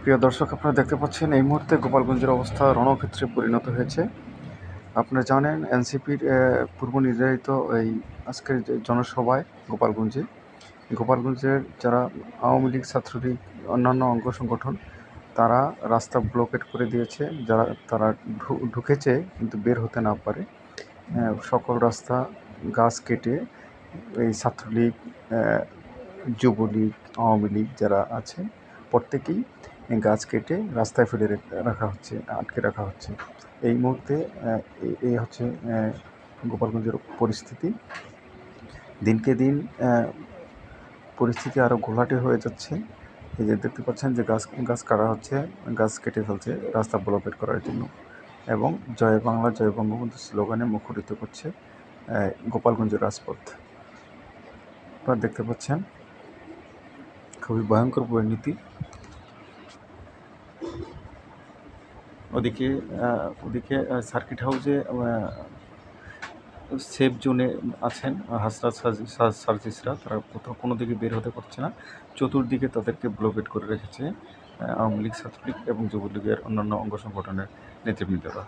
প্রিয় দর্শক, আপনারা দেখতে পাচ্ছেন এই মুহূর্তে গোপালগঞ্জের অবস্থা রণক্ষেত্রে পরিণত হয়েছে। আপনারা জানেন এনসিপির পূর্ব নির্ধারিত এই আজকের যে জনসভায় গোপালগঞ্জের যারা আওয়ামী লীগ, ছাত্রলীগ, অন্যান্য অঙ্গ সংগঠন তারা রাস্তা ব্লকেট করে দিয়েছে। তারা ঢুকেছে কিন্তু বের হতে না পারে। সকল রাস্তা গাছ কেটে এই ছাত্রলীগ, যুবলীগ, আওয়ামী লীগ যারা আছে প্রত্যেকেই গাছ কেটে রাস্তায় ফেলে রাখা হচ্ছে, আটকে রাখা হচ্ছে। এই মুহূর্তে এই হচ্ছে গোপালগঞ্জের পরিস্থিতি। দিনকে দিন পরিস্থিতি আরও ঘোলাটে হয়ে যাচ্ছে। এই যে দেখতে পাচ্ছেন যে গাছ কাটা হচ্ছে, গাছ কেটে ফেলছে রাস্তা ব্লকেট করার জন্য, এবং জয় বাংলা জয় বঙ্গবন্ধু স্লোগানে মুখরিত করছে গোপালগঞ্জের রাজপথ। আপনারা দেখতে পাচ্ছেন খুবই ভয়ঙ্কর পরিণতি। ওদিকে সার্কিট হাউসে সেফ জোনে আছেন হাসরাত সার্জিসরা, তারা কোথাও কোনো দিকে বের হতে পারছে না। চতুর্দিকে তাদেরকে ব্লকেট করে রেখেছে আওয়ামী লীগ, ছাত্রলীগ এবং যুবলীগের অন্যান্য অঙ্গ সংগঠনের নেতৃবৃন্দরা।